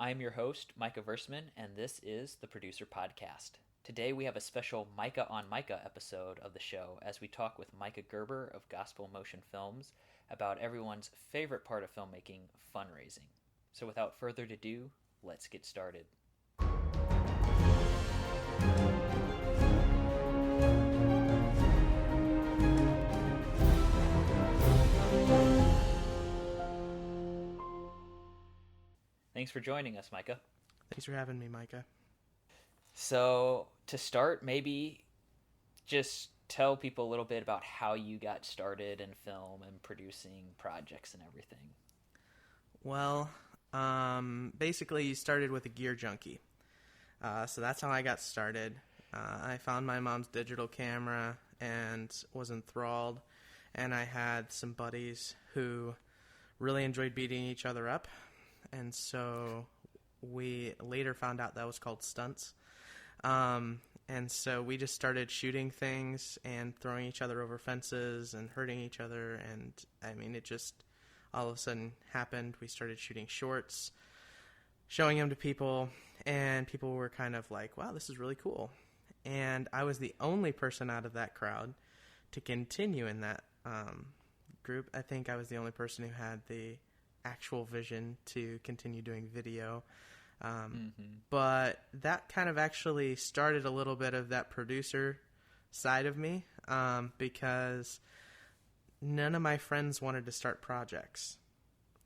I'm your host, Micah Versman, and this is the Producer Podcast. Today we have a special Micah on Micah episode of the show as we talk with Micah Gerber of Gospel Motion Films about everyone's favorite part of filmmaking, fundraising. So without further ado, let's get started. Thanks for joining us, Micah. Thanks for having me, Micah. So, to start, maybe just tell people a little bit about how you got started in film and producing projects and everything. Well, basically you started with a gear junkie. So that's how I got started. I found my mom's digital camera and was enthralled. And I had some buddies who really enjoyed beating each other up. And so we later found out that was called stunts. And so we just started shooting things and throwing each other over fences and hurting each other. And I mean, it just all of a sudden happened. We started shooting shorts, showing them to people, and people were kind of like, wow, this is really cool. And I was the only person out of that crowd to continue in that group. I think I was the only person who had the actual vision to continue doing video. But that kind of actually started a little bit of that producer side of me, because none of my friends wanted to start projects.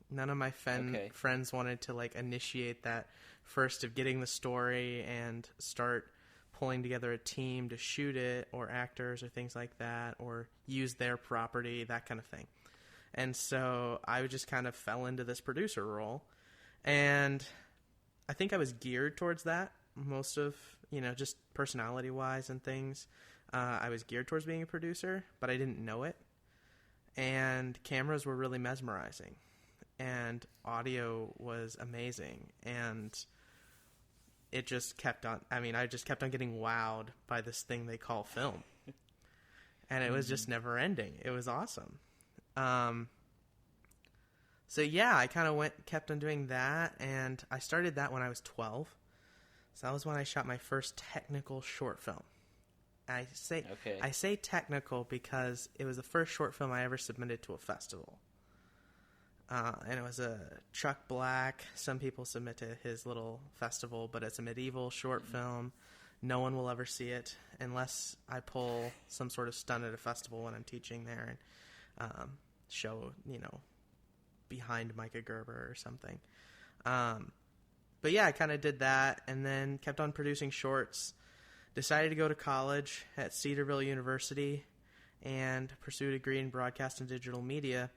None of my friends wanted to initiate that first of getting the story and start pulling together a team to shoot it, or actors or things like that, or use their property, that kind of thing. And so I just kind of fell into this producer role, and I think I was geared towards that most of, just personality-wise and things. I was geared towards being a producer, but I didn't know it. And cameras were really mesmerizing, and audio was amazing, and it just kept on. I mean, I just kept on getting wowed by this thing they call film, and it was just never ending. It was awesome. So yeah, I kind of kept on doing that, and I started that when I was 12. So that was when I shot my first technical short film. I say technical because it was the first short film I ever submitted to a festival. And it was a Chuck Black. Some people submit to his little festival, but it's a medieval short film. No one will ever see it unless I pull some sort of stunt at a festival when I'm teaching there and show, behind Micah Gerber or something. But yeah, I kind of did that and then kept on producing shorts. Decided to go to college at Cedarville University and pursue a degree in broadcast and digital media.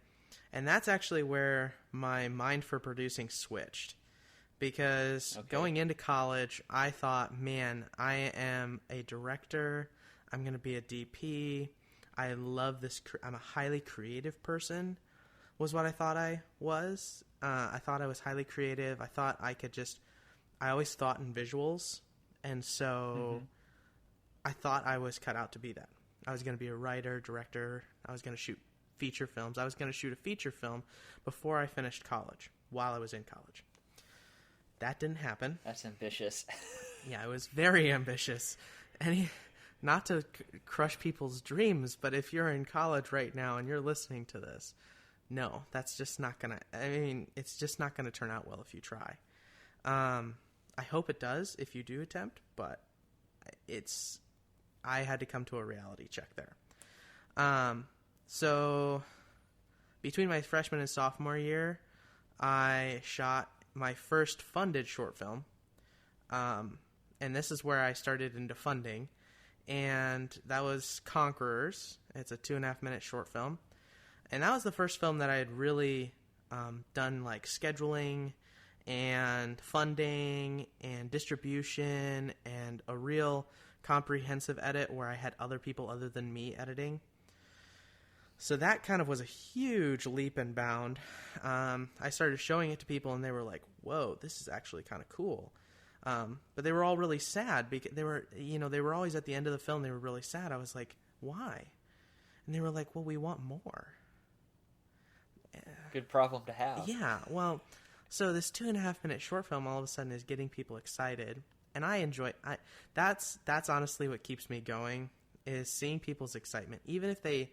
And that's actually where my mind for producing switched. Because going into college, I thought, man, I am a director. I'm going to be a DP. I love this. I'm a highly creative person, was what I thought I was. I thought I was highly creative. I thought I always thought in visuals. And so I thought I was cut out to be that. I was going to be a writer, director. I was going to shoot feature films. I was going to shoot a feature film before I finished college, while I was in college. That didn't happen. That's ambitious. Yeah, it was very ambitious. Not to crush people's dreams, but if you're in college right now and you're listening to this, no, that's just not going to, it's just not going to turn out well if you try. I hope it does if you do attempt, but I had to come to a reality check there. So between my freshman and sophomore year, I shot my first funded short film. And this is where I started into funding. And that was Conquerors. It's a 2.5-minute short film. And that was the first film that I had really done scheduling and funding and distribution and a real comprehensive edit where I had other people other than me editing. So that kind of was a huge leap and bound. I started showing it to people and they were like, whoa, this is actually kind of cool. But they were all really sad because they were always at the end of the film. They were really sad. I was like, why? And they were like, well, we want more. Good problem to have. Yeah. Well, So this 2.5 minute short film all of a sudden is getting people excited, and I enjoy. That's honestly what keeps me going, is seeing people's excitement, even if they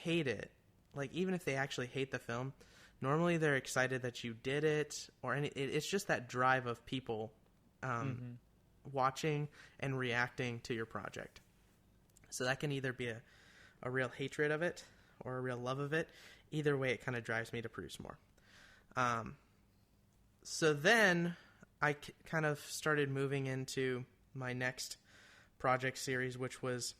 hate it. Like, even if they actually hate the film, normally they're excited that you did it, or it's just that drive of people watching and reacting to your project. So that can either be a real hatred of it or a real love of it. Either way, it kind of drives me to produce more. So then I kind of started moving into my next project series, which was,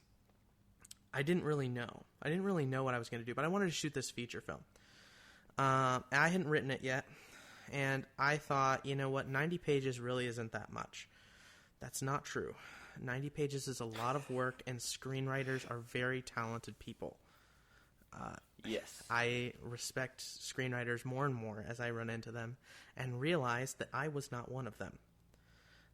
I didn't really know what I was going to do, but I wanted to shoot this feature film. I hadn't written it yet, and I thought, you know what, 90 pages really isn't that much. That's not true. 90 pages is a lot of work, and screenwriters are very talented people. Yes. I respect screenwriters more and more as I run into them, and realized that I was not one of them.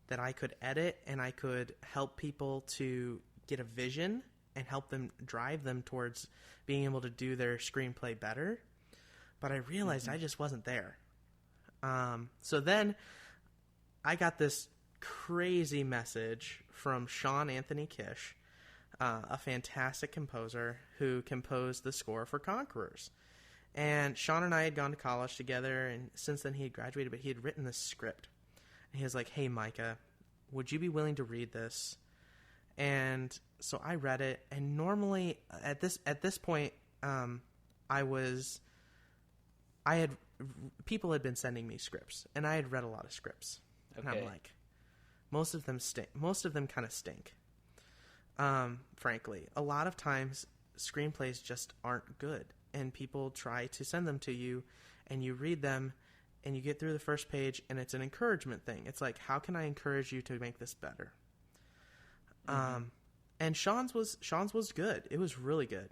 That I could edit, and I could help people to get a vision and help them, drive them towards being able to do their screenplay better. But I realized I just wasn't there. So then I got this crazy message from Sean Anthony Kish, a fantastic composer who composed the score for Conquerors. And Sean and I had gone to college together, and since then he had graduated, but he had written this script. And he was like, "Hey, Micah, would you be willing to read this?" And so I read it, and normally at this point, people had been sending me scripts, and I had read a lot of scripts. Okay. And I'm like, most of them stink. Most of them kind of stink. Frankly, a lot of times screenplays just aren't good, and people try to send them to you, and you read them, and you get through the first page, and it's an encouragement thing. It's like, how can I encourage you to make this better? And Sean's was good. It was really good.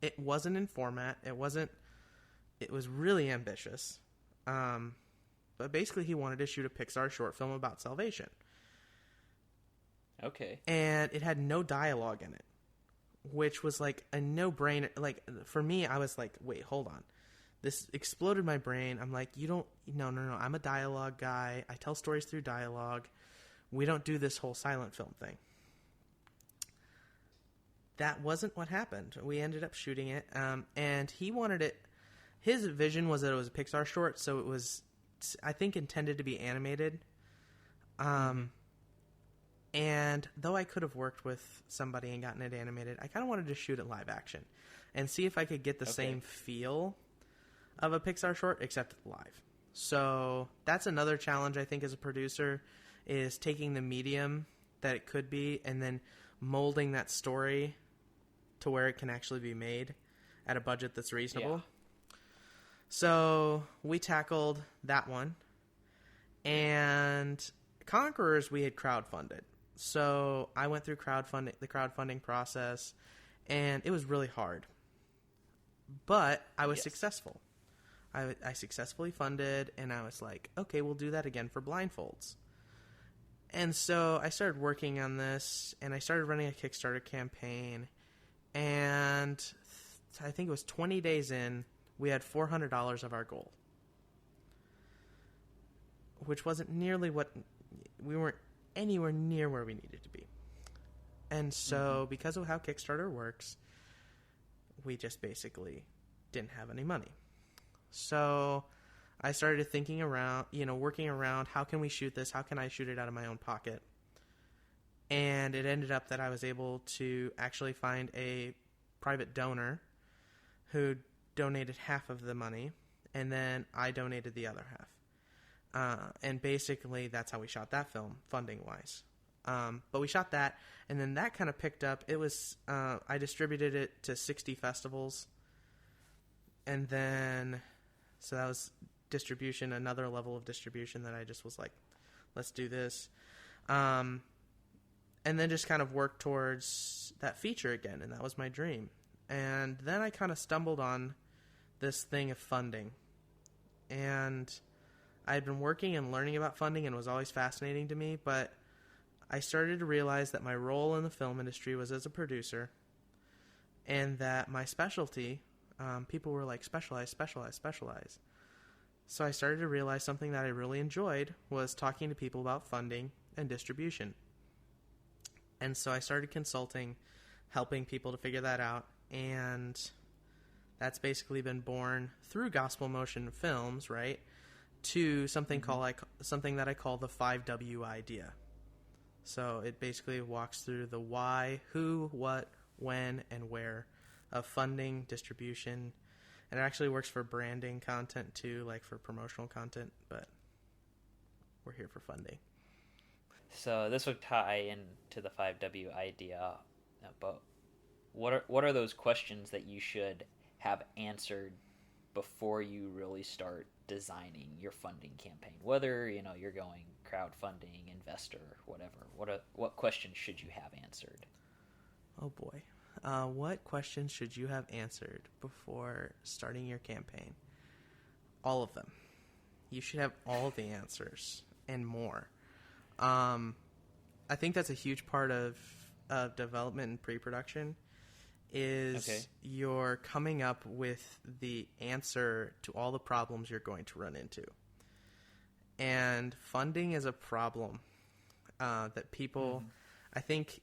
It wasn't in format. It was really ambitious. But basically he wanted to shoot a Pixar short film about salvation. Okay. And it had no dialogue in it, which was like a no-brainer. Like, for me, I was like, wait, hold on. This exploded my brain. I'm like, no. I'm a dialogue guy. I tell stories through dialogue. We don't do this whole silent film thing. That wasn't what happened. We ended up shooting it, and he wanted it. His vision was that it was a Pixar short, so it was, I think, intended to be animated. And though I could have worked with somebody and gotten it animated, I kind of wanted to shoot it live action and see if I could get the same feel of a Pixar short, except live. So that's another challenge, I think, as a producer, is taking the medium that it could be and then molding that story to where it can actually be made at a budget that's reasonable. Yeah. So we tackled that one. And Conquerors, we had crowdfunded. So I went through the crowdfunding process, and it was really hard. But I was successful. I successfully funded, and I was like, okay, we'll do that again for blindfolds. And so I started working on this, and I started running a Kickstarter campaign, and I think it was 20 days in, we had $400 of our goal, which wasn't nearly we weren't anywhere near where we needed to be. And so because of how Kickstarter works, we just basically didn't have any money. So I started thinking around, working around, how can we shoot this? How can I shoot it out of my own pocket? And it ended up that I was able to actually find a private donor who donated half of the money, and then I donated the other half. And basically that's how we shot that film, funding-wise. But we shot that, and then that kind of picked up. It was, I distributed it to 60 festivals, and then, so that was distribution, another level of distribution that I just was like, let's do this. And then just kind of worked towards that feature again, and that was my dream. And then I kind of stumbled on this thing of funding. And I had been working and learning about funding, and it was always fascinating to me, but I started to realize that my role in the film industry was as a producer, and that my specialty, people were like, specialize. So I started to realize something that I really enjoyed was talking to people about funding and distribution. And so I started consulting, helping people to figure that out. And that's basically been born through Gospel Motion Films, right? To something something that I call the 5W idea. So it basically walks through the why, who, what, when, and where of funding, distribution, and it actually works for branding content too, like for promotional content, but we're here for funding. So this would tie into the 5W idea, but what are those questions that you should have answered before you really start designing your funding campaign? Whether, you're going crowdfunding, investor, whatever. What questions should you have answered? Oh boy. What questions should you have answered before starting your campaign? All of them. You should have all the answers and more. I think that's a huge part of development and pre-production is you're coming up with the answer to all the problems you're going to run into. And funding is a problem that people, I think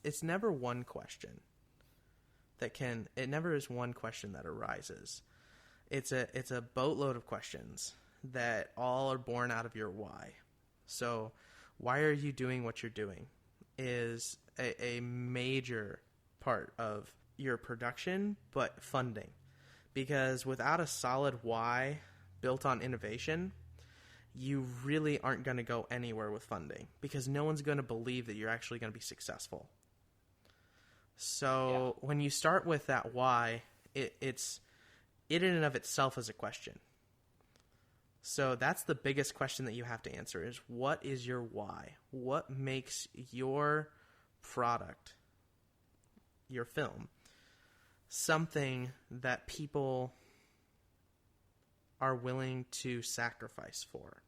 it's never one question it never is one question that arises. It's a boatload of questions that all are born out of your why. So why are you doing what you're doing is a major part of your production, but funding. Because without a solid why built on innovation, you really aren't going to go anywhere with funding because no one's going to believe that you're actually going to be successful. So when you start with that why, it in and of itself is a question. So that's the biggest question that you have to answer is what is your why? What makes your product, your film, something that people are willing to sacrifice for?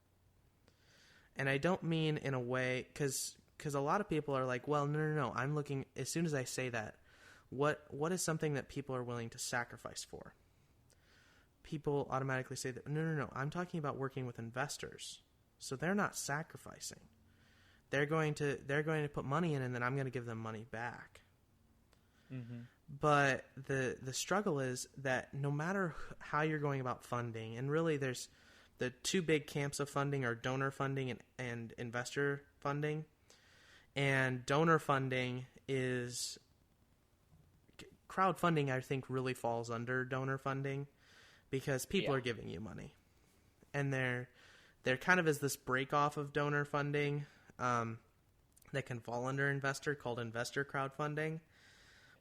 And I don't mean in a way, because a lot of people are like, well, no, I'm looking, as soon as I say that, what is something that people are willing to sacrifice for? People automatically say that, no, I'm talking about working with investors. So they're not sacrificing. They're going to put money in and then I'm going to give them money back. Mm-hmm. But the struggle is that no matter how you're going about funding, and really there's the two big camps of funding are donor funding and investor funding. And donor funding is crowdfunding, I think, really falls under donor funding because people are giving you money. And there kind of is this break off of donor funding that can fall under investor called investor crowdfunding.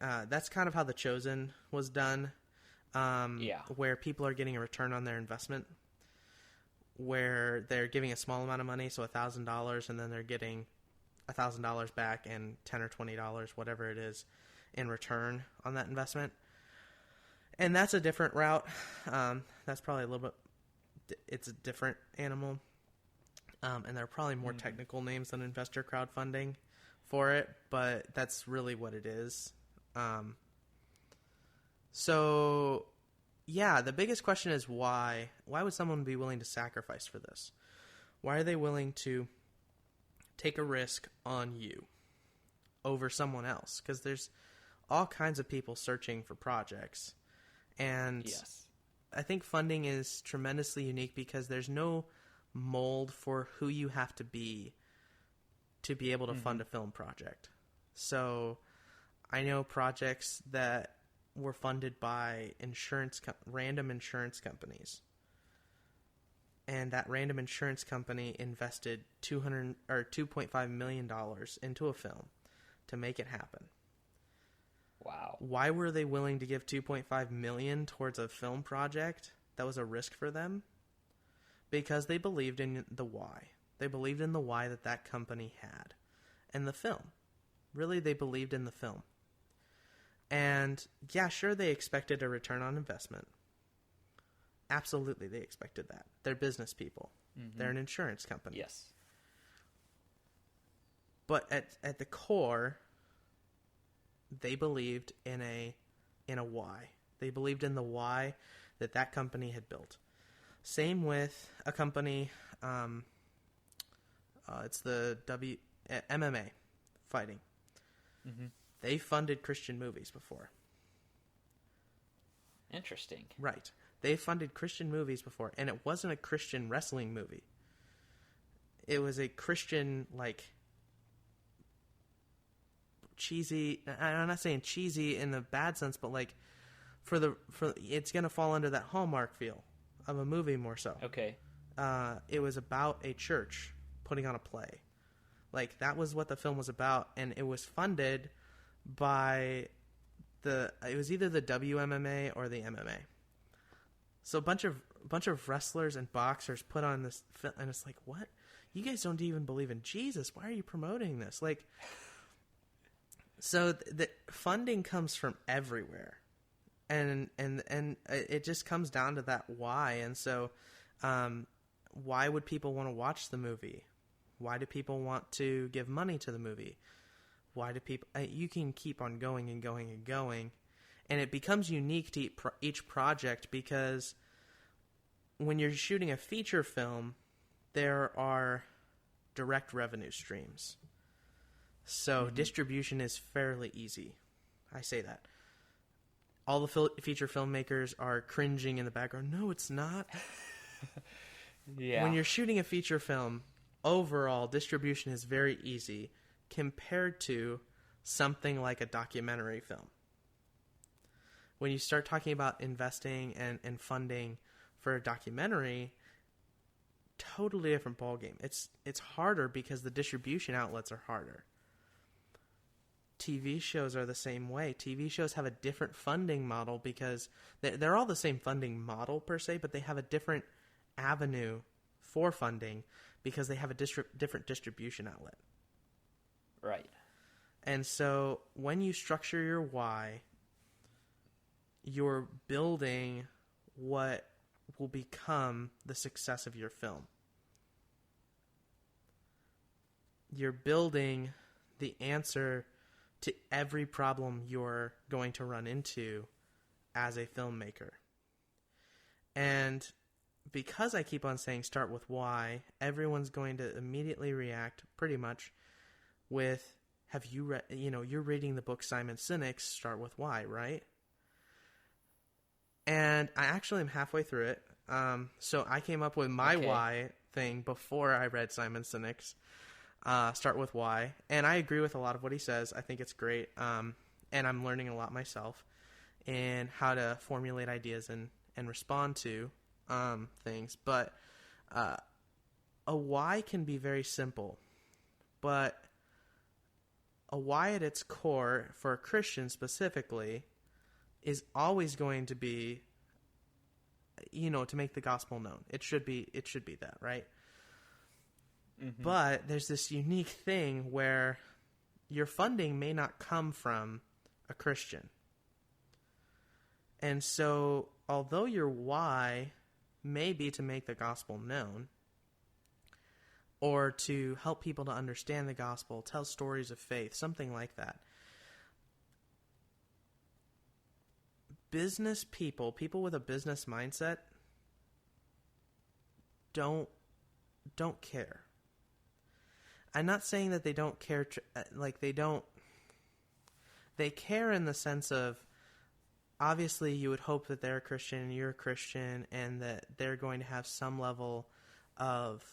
That's kind of how The Chosen was done, where people are getting a return on their investment, where they're giving a small amount of money, so $1,000, and then they're getting $1,000 back and $10 or $20, whatever it is, in return on that investment. And that's a different route. That's probably a little bit, it's a different animal. And there are probably more technical names than investor crowdfunding for it, but that's really what it is. So yeah, the biggest question is why? Why would someone be willing to sacrifice for this? Why are they willing to take a risk on you over someone else? Because there's all kinds of people searching for projects. And I think funding is tremendously unique because there's no mold for who you have to be able to fund a film project. So I know projects that were funded by random insurance companies. And that random insurance company invested $2.5 million into a film to make it happen. Wow. Why were they willing to give $2.5 million towards a film project that was a risk for them? Because they believed in the why. They believed in the why that company had. And the film. Really, they believed in the film. And yeah, sure, they expected a return on investment. Absolutely, they expected that. They're business people. Mm-hmm. They're an insurance company. Yes. But at the core, they believed in a why. They believed in the why that company had built. Same with a company, it's the MMA fighting. Mm-hmm. They funded Christian movies before. Interesting. Right. They funded Christian movies before, and it wasn't a Christian wrestling movie. It was a Christian, like, cheesy. I'm not saying cheesy in the bad sense, but like for it's gonna fall under that Hallmark feel of a movie more so. Okay. It was about a church putting on a play. Like, that was what the film was about, and it was funded by it was either the WMMA or the MMA. So a bunch of wrestlers and boxers put on this film, and it's like, what? You guys don't even believe in Jesus. Why are you promoting this? Like, so the funding comes from everywhere, and it just comes down to that why. And so, why would people want to watch the movie? Why do people want to give money to the movie? Why do people? You can keep on going and going and going, and it becomes unique to each project, because when you're shooting a feature film, there are direct revenue streams. So distribution is fairly easy. I say that. All the feature filmmakers are cringing in the background. No, it's not. Yeah. When you're shooting a feature film, overall distribution is very easy compared to something like a documentary film. When you start talking about investing and funding for a documentary, totally different ballgame. It's harder because the distribution outlets are harder. TV shows are the same way. TV shows have a different funding model because they're all the same funding model per se, but they have a different avenue for funding because they have a different distribution outlet. Right. And so when you structure your why, you're building what will become the success of your film. You're building the answer to every problem you're going to run into as a filmmaker. And because I keep on saying start with why, everyone's going to immediately react pretty much with, have you read, you're reading the book Simon Sinek's Start With Why, right? And I actually am halfway through it. So I came up with my why thing before I read Simon Sinek's Start With Why. And I agree with a lot of what he says. I think it's great. And I'm learning a lot myself in how to formulate ideas and respond to things. But a why can be very simple. But a why at its core, for a Christian specifically, is always going to be, to make the gospel known. It should be that, right? Mm-hmm. But there's this unique thing where your funding may not come from a Christian. And so, although your why may be to make the gospel known, or to help people to understand the gospel, tell stories of faith, something like that, business people with a business mindset, don't care. I'm not saying that they don't care, they care in the sense of, obviously you would hope that they're a Christian and you're a Christian, and that they're going to have some level of,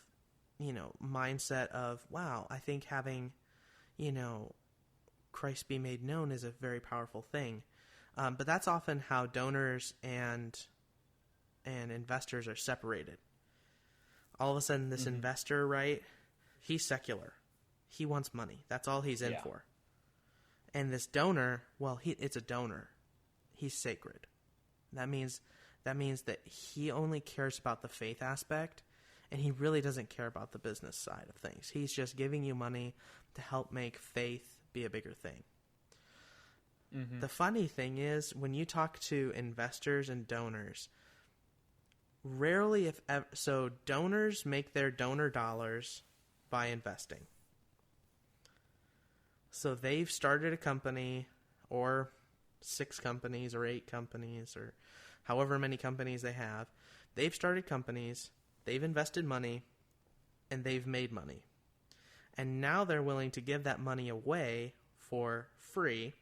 mindset of, wow, I think having, Christ be made known is a very powerful thing. But that's often how donors and investors are separated. All of a sudden, this investor, right, he's secular. He wants money. That's all he's in for. And this donor, well, it's a donor. He's sacred. That means that he only cares about the faith aspect, and he really doesn't care about the business side of things. He's just giving you money to help make faith be a bigger thing. Mm-hmm. The funny thing is, when you talk to investors and donors, rarely, if ever, so donors make their donor dollars by investing. So they've started a company, or 6 companies, or 8 companies, or however many companies they have. They've started companies, they've invested money, and they've made money. And now they're willing to give that money away for free,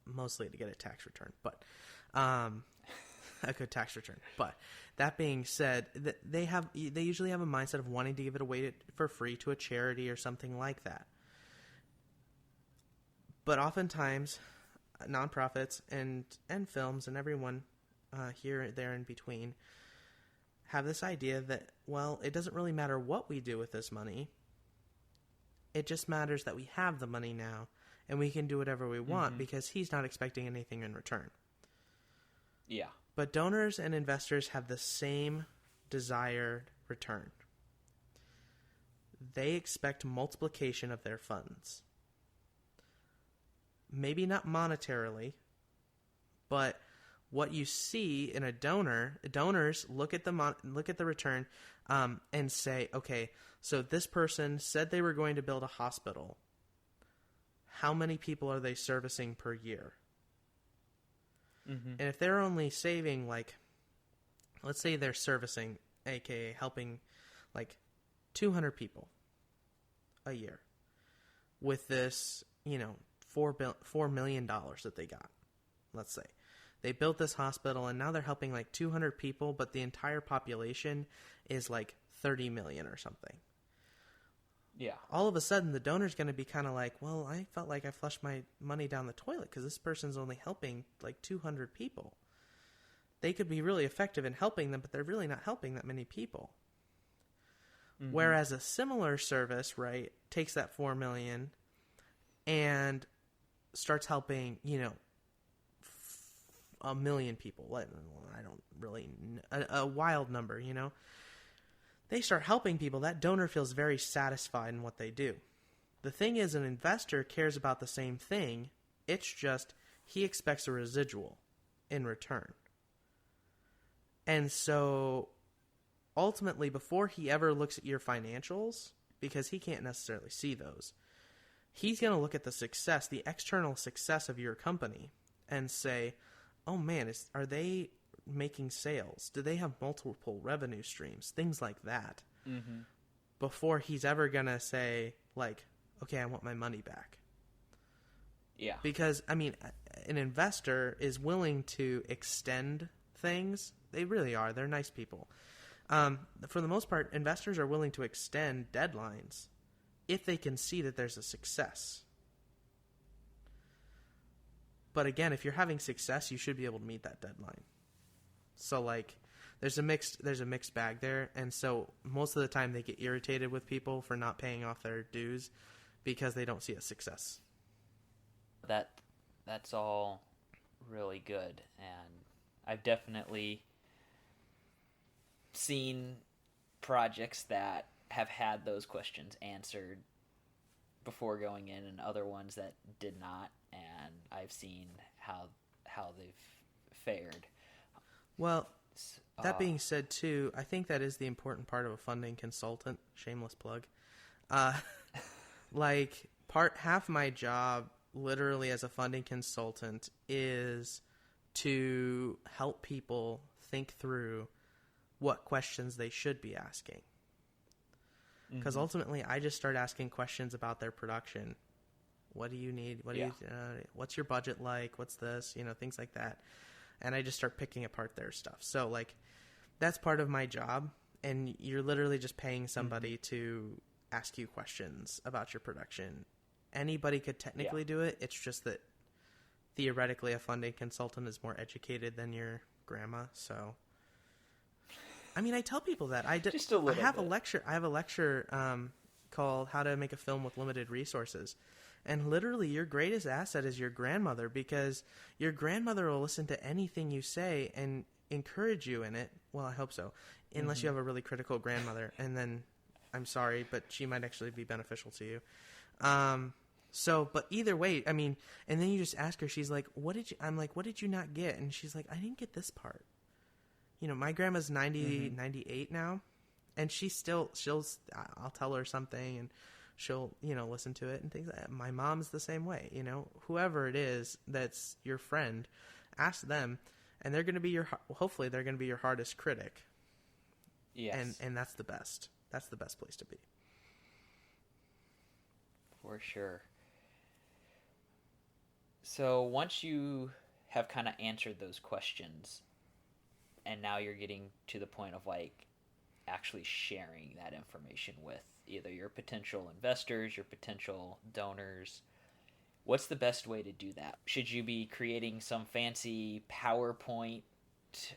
mostly to get a tax return, but a good tax return. But that being said, they usually have a mindset of wanting to give it away for free to a charity or something like that. But oftentimes, nonprofits and films and everyone here, there, in between have this idea that, well, it doesn't really matter what we do with this money. It just matters that we have the money now and we can do whatever we want because he's not expecting anything in return. Yeah. But donors and investors have the same desired return. They expect multiplication of their funds. Maybe not monetarily, but what you see in a donor, donors look at the return and say, okay, so this person said they were going to build a hospital. How many people are they servicing per year? And if they're only saving, like, let's say they're servicing, aka helping, like, 200 people a year with this, $4 million that they got, let's say. They built this hospital, and now they're helping, like, 200 people, but the entire population is, like, 30 million or something. Yeah. All of a sudden, the donor's going to be kind of like, well, I felt like I flushed my money down the toilet because this person's only helping like 200 people. They could be really effective in helping them, but they're really not helping that many people. Whereas a similar service, right, takes that 4 million and starts helping, 1 million people. I don't really, a wild number, They start helping people. That donor feels very satisfied in what they do. The thing is, an investor cares about the same thing. It's just he expects a residual in return. And so ultimately, before he ever looks at your financials, because he can't necessarily see those, he's going to look at the success, the external success of your company and say, oh man, are they making sales? Do they have multiple revenue streams? Things like that. Before he's ever going to say, like, okay, I want my money back. Yeah. Because, I mean, an investor is willing to extend things. They really are. They're nice people. For the most part, investors are willing to extend deadlines if they can see that there's a success. But again, if you're having success, you should be able to meet that deadline. So, like, there's a mixed bag there, and so most of the time they get irritated with people for not paying off their dues because they don't see a success. That's all really good, and I've definitely seen projects that have had those questions answered before going in, and other ones that did not, and I've seen how they've fared. Well, that being said, too, I think that is the important part of a funding consultant. Shameless plug. Half my job, literally as a funding consultant, is to help people think through what questions they should be asking. Because ultimately, I just start asking questions about their production. What do you need? What's your budget like? What's this? Things like that. And I just start picking apart their stuff. So, like, that's part of my job. And you're literally just paying somebody to ask you questions about your production. Anybody could technically do it. It's just that theoretically a funding consultant is more educated than your grandma. So, I mean, I tell people that. I have a lecture called How to Make a Film with Limited Resources. And literally, your greatest asset is your grandmother, because your grandmother will listen to anything you say and encourage you in it. Well, I hope so. Unless you have a really critical grandmother. And then, I'm sorry, but she might actually be beneficial to you. But either way, I mean, and then you just ask her, she's like, I'm like, what did you not get? And she's like, I didn't get this part. My grandma's 90, 98 now. And I'll tell her something and she'll, listen to it and things like that. My mom's the same way, whoever it is that's your friend, ask them. and hopefully they're going to be your hardest critic. Yes. And that's the best. That's the best place to be. For sure. So once you have kind of answered those questions, and now you're getting to the point of like actually sharing that information with either your potential investors, your potential donors, what's the best way to do that? Should you be creating some fancy PowerPoint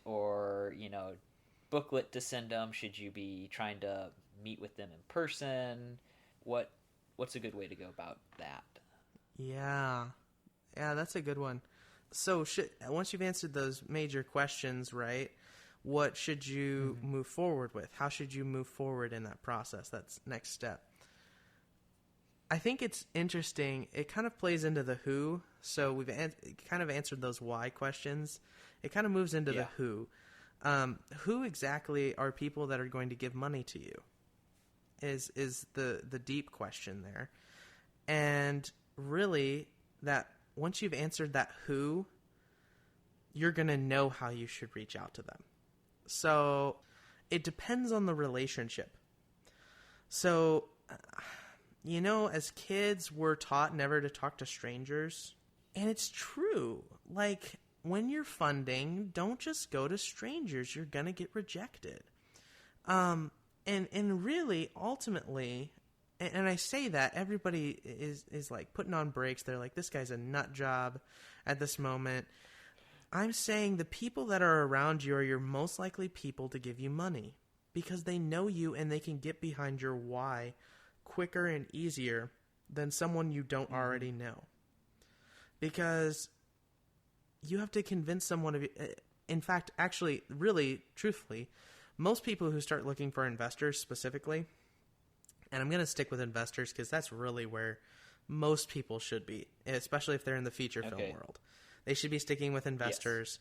or, booklet to send them? Should you be trying to meet with them in person? What's a good way to go about that? Yeah, that's a good one. So once you've answered those major questions, right, what should you move forward with? How should you move forward in that process? That's next step. I think it's interesting. It kind of plays into the who. So we've kind of answered those why questions. It kind of moves into the who. Who exactly are people that are going to give money to you? Is the deep question there. And really, that once you've answered that who, you're going to know how you should reach out to them. So it depends on the relationship. So, as kids, we're taught never to talk to strangers. And it's true. Like, when you're funding, don't just go to strangers. You're going to get rejected. And really, ultimately, and I say that, everybody is like putting on brakes. They're like, this guy's a nut job at this moment. I'm saying the people that are around you are your most likely people to give you money because they know you and they can get behind your why quicker and easier than someone you don't already know. Because you have to convince someone of it. In fact, actually, really, truthfully, most people who start looking for investors specifically, and I'm going to stick with investors because that's really where most people should be, especially if they're in the feature film world. They should be sticking with investors.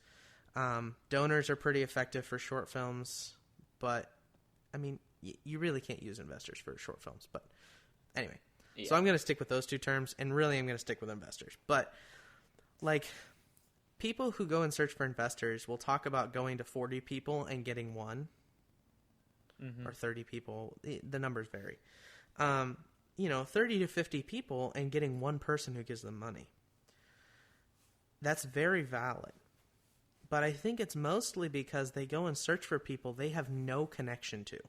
Yes. Donors are pretty effective for short films, but, I mean, you really can't use investors for short films. But anyway, so I'm going to stick with those two terms, and really I'm going to stick with investors. But, like, people who go and search for investors will talk about going to 40 people and getting one. Or 30 people. The numbers vary. 30 to 50 people and getting one person who gives them money. That's very valid. But I think it's mostly because they go and search for people they have no connection to.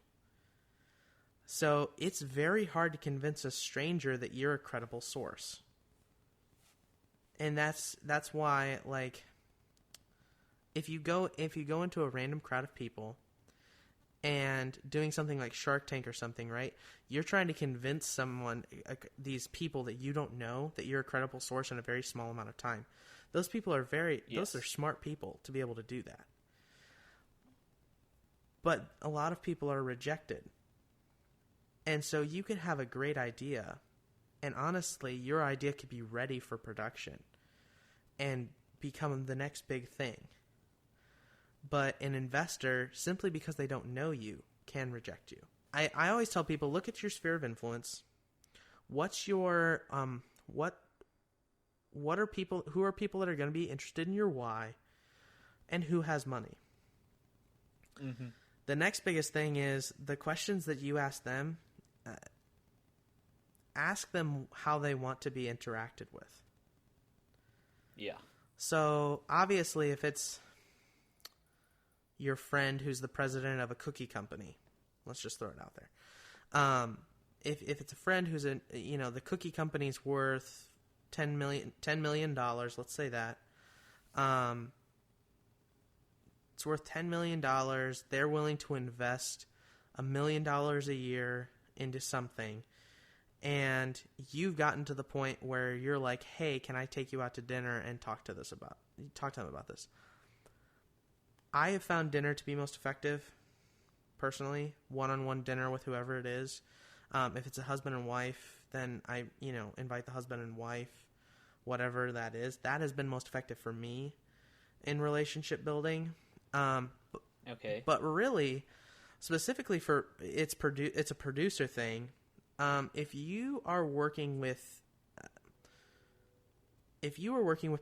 So it's very hard to convince a stranger that you're a credible source. And that's why, like, if you go into a random crowd of people and doing something like Shark Tank or something, right? You're trying to convince someone, these people that you don't know, that you're a credible source in a very small amount of time. Those people are those are smart people to be able to do that. But a lot of people are rejected. And so you could have a great idea, and honestly, your idea could be ready for production and become the next big thing. But an investor, simply because they don't know you, can reject you. I always tell people, look at your sphere of influence. What's your who are people that are going to be interested in your why, and who has money? Mm-hmm. The next biggest thing is the questions that you ask them. Ask them how they want to be interacted with. Yeah. So obviously, if it's your friend who's the president of a cookie company, let's just throw it out there. If it's a friend who's the cookie company's worth $10 million, let's say that. It's worth $10 million. They're willing to invest $1 million a year into something. And you've gotten to the point where you're like, hey, can I take you out to dinner and talk to them about this? I have found dinner to be most effective, personally, one-on-one dinner with whoever it is. If it's a husband and wife, then I, invite the husband and wife, whatever that is. That has been most effective for me in relationship building. Okay. But really, specifically for it's a producer thing. If you are working with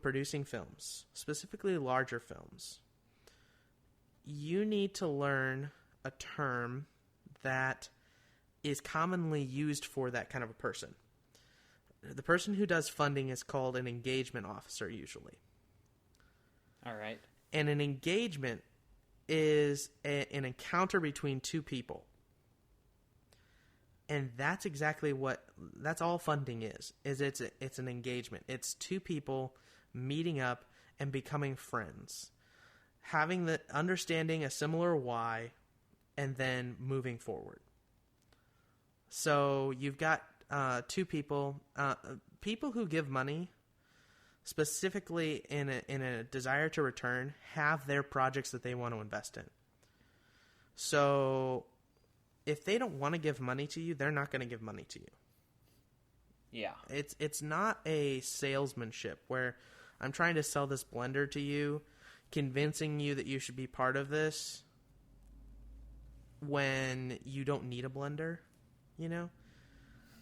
producing films, specifically larger films, you need to learn a term that is commonly used for that kind of a person. The person who does funding is called an engagement officer usually. All right. And an engagement is an encounter between two people. And that's exactly that's all funding is it's an engagement. It's two people meeting up and becoming friends. Understanding a similar why and then moving forward. So you've got two people, people who give money specifically in a desire to return, have their projects that they want to invest in. So if they don't want to give money to you, they're not going to give money to you. Yeah. It's not a salesmanship where I'm trying to sell this blender to you, convincing you that you should be part of this when you don't need a blender, you know?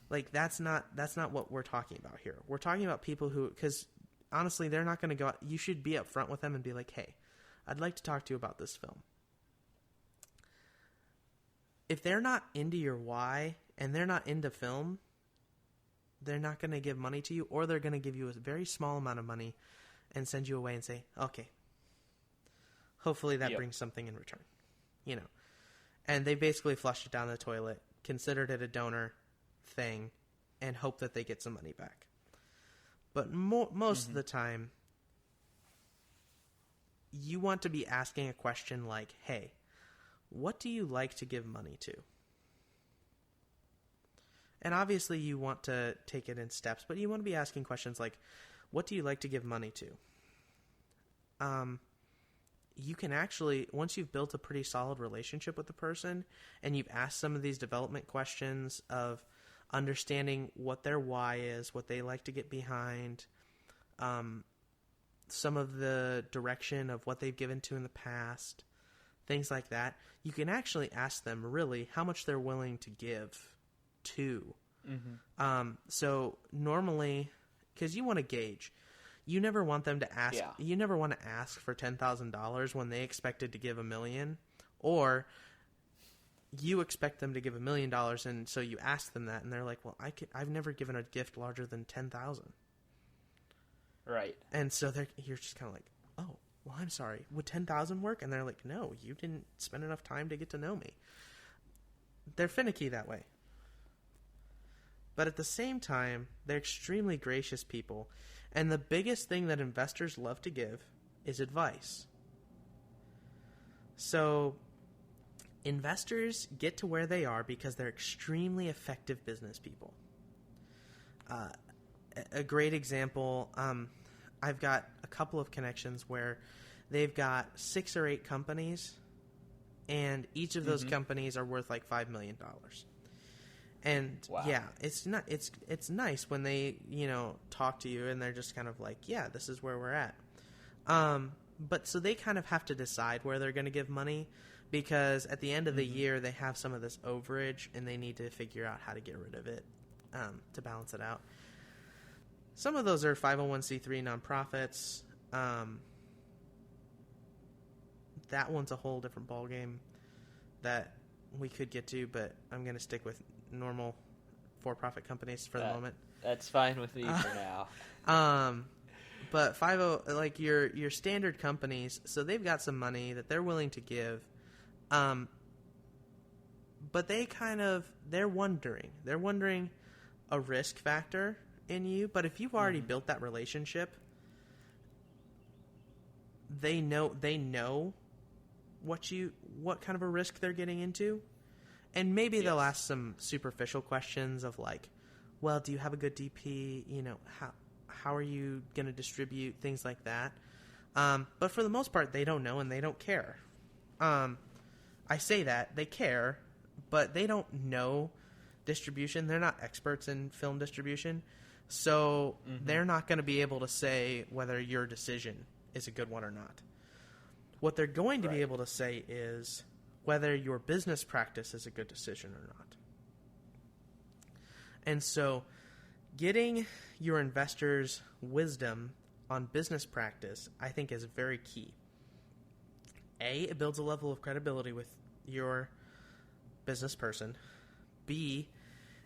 Like, that's not what we're talking about here. We're talking about people who, because honestly, they're not going to go out. You should be upfront with them and be like, hey, I'd like to talk to you about this film. If they're not into your why and they're not into film, they're not going to give money to you, or they're going to give you a very small amount of money and send you away and say, okay, hopefully that brings something in return, you know. And they basically flushed it down the toilet, considered it a donor thing, and hope that they get some money back. But most of the time, you want to be asking a question like, hey, what do you like to give money to? And obviously you want to take it in steps, but you want to be asking questions like, what do you like to give money to? You can actually, once you've built a pretty solid relationship with the person and you've asked some of these development questions of understanding what their why is, what they like to get behind, some of the direction of what they've given to in the past, things like that, you can actually ask them really how much they're willing to give to. So normally, because you want to gauge, you never want them to ask. Yeah. You never want to ask for $10,000 when they expected to give $1 million, or you expect them to give $1 million, and so you ask them that, and they're like, "Well, I've never given a gift larger than $10,000." Right. And so you're just kind of like, "Oh, well, I'm sorry. Would $10,000 work?" And they're like, "No, you didn't spend enough time to get to know me." They're finicky that way. But at the same time, they're extremely gracious people. And the biggest thing that investors love to give is advice. So investors get to where they are because they're extremely effective business people. A great example, I've got a couple of connections where they've got 6 or 8 companies, and each of those companies are worth like $5 million. And yeah, it's nice when they, talk to you and they're just kind of like, yeah, this is where we're at. But so they kind of have to decide where they're going to give money, because at the end of the year they have some of this overage and they need to figure out how to get rid of it, to balance it out. Some of those are 501c3 nonprofits. That one's a whole different ballgame that we could get to, but I'm going to stick with normal for-profit companies for the moment. That's fine with me for now. But like your standard companies, so they've got some money that they're willing to give, but they're wondering a risk factor in you. But if you've already built that relationship, they know what kind of a risk they're getting into. And maybe they'll ask some superficial questions of like, well, do you have a good DP? How are you going to distribute? Things like that. But for the most part, they don't know and they don't care. I say that. They care, but they don't know distribution. They're not experts in film distribution. So they're not going to be able to say whether your decision is a good one or not. What they're going to be able to say is whether your business practice is a good decision or not. And so getting your investors' wisdom on business practice, I think, is very key. A, it builds a level of credibility with your business person. B,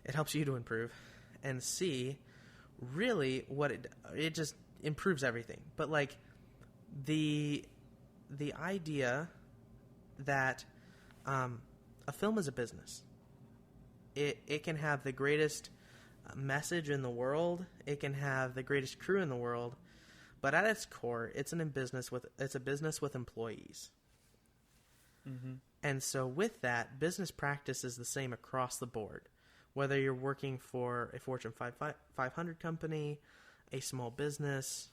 it helps you to improve. And C, really what it just improves everything. But like the idea that a film is a business. It can have the greatest message in the world. It can have the greatest crew in the world. But at its core, it's a business with employees. Mm-hmm. And so with that, business practice is the same across the board. Whether you're working for a Fortune 500 company, a small business,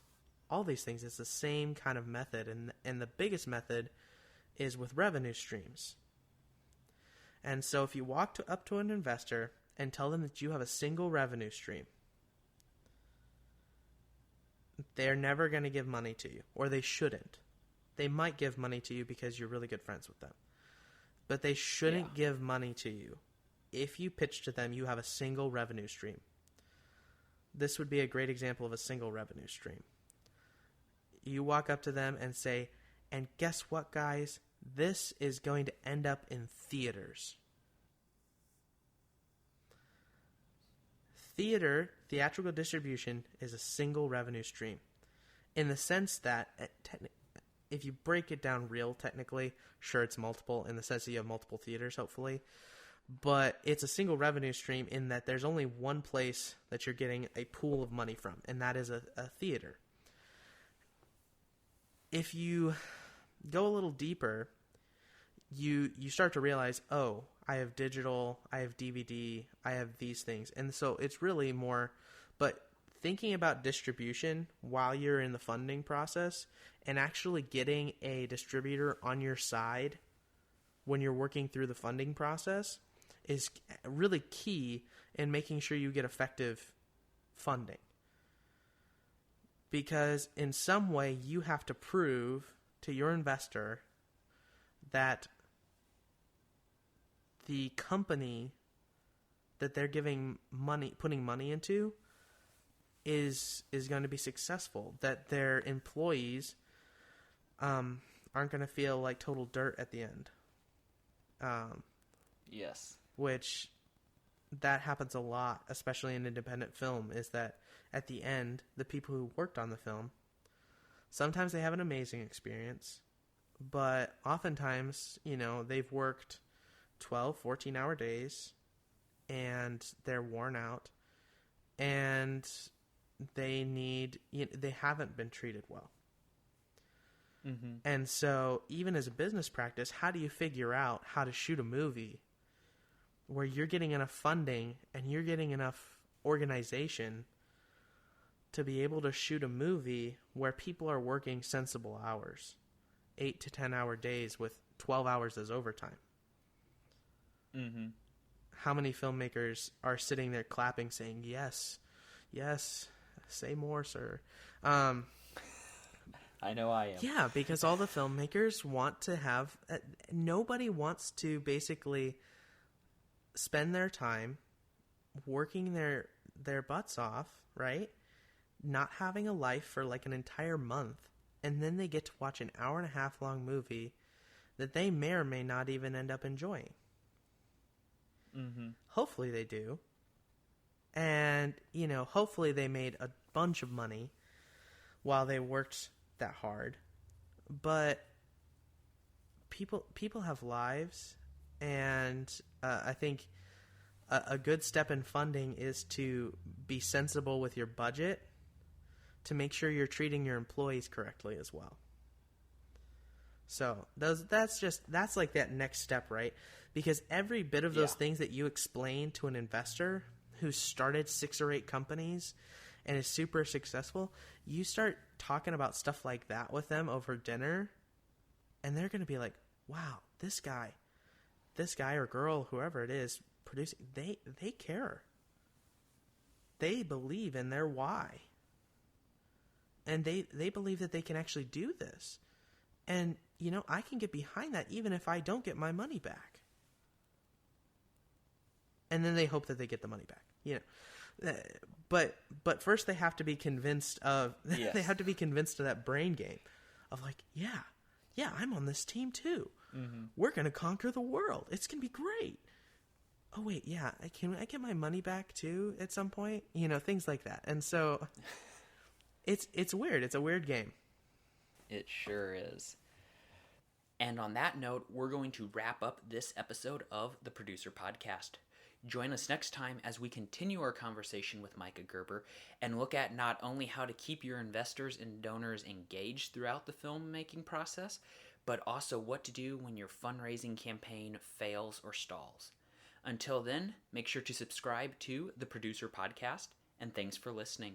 all these things, it's the same kind of method. And the biggest method is with revenue streams. And so if you walk up to an investor and tell them that you have a single revenue stream, they're never going to give money to you, or they shouldn't. They might give money to you because you're really good friends with them. But they shouldn't give money to you if you pitch to them you have a single revenue stream. This would be a great example of a single revenue stream. You walk up to them and say, and guess what, guys? This is going to end up in theaters. Theatrical distribution is a single revenue stream in the sense that if you break it down real technically, sure, it's multiple in the sense that you have multiple theaters, hopefully. But it's a single revenue stream in that there's only one place that you're getting a pool of money from, and that is a theater. If you go a little deeper, you start to realize, oh, I have digital, I have DVD, I have these things. And so it's really more, but thinking about distribution while you're in the funding process and actually getting a distributor on your side when you're working through the funding process is really key in making sure you get effective funding. Because in some way you have to prove to your investor that the company that they're giving money, putting money into, is going to be successful. That their employees aren't going to feel like total dirt at the end. Yes. Which that happens a lot, especially in independent film, is that at the end, the people who worked on the film, sometimes they have an amazing experience, but oftentimes, they've worked 12, 14-hour days, and they're worn out, and they haven't been treated well. Mm-hmm. And so, even as a business practice, how do you figure out how to shoot a movie where you're getting enough funding and you're getting enough organization to be able to shoot a movie where people are working sensible hours, 8 to 10-hour days with 12 hours as overtime? Mm-hmm. How many filmmakers are sitting there clapping, saying, yes, say more, sir. I know I am. Yeah, because all the filmmakers want to have... nobody wants to basically spend their time working their butts off, right? Not having a life for like an entire month, and then they get to watch an hour-and-a-half long movie that they may or may not even end up enjoying. Mm-hmm. Hopefully they do. And, hopefully they made a bunch of money while they worked that hard. But people have lives, and I think a good step in funding is to be sensible with your budget to make sure you're treating your employees correctly as well. So that's like that next step, right? Because every bit of those things that you explain to an investor who started 6 or 8 companies and is super successful, you start talking about stuff like that with them over dinner, and they're going to be like, wow, this guy or girl, whoever it is producing, they care. They believe in their why. And they believe that they can actually do this. And, I can get behind that even if I don't get my money back. And then they hope that they get the money back, But first they have to be convinced of, yes. They have to be convinced of that brain game of like, yeah, yeah, I'm on this team too. We're going to conquer the world. It's going to be great. Oh, wait, yeah, can I get my money back too at some point? Things like that. And so it's weird. It's a weird game. It sure is. And on that note, we're going to wrap up this episode of the Producer Podcast. Join us next time as we continue our conversation with Micah Gerber and look at not only how to keep your investors and donors engaged throughout the filmmaking process, but also what to do when your fundraising campaign fails or stalls. Until then, make sure to subscribe to the Producer Podcast, and thanks for listening.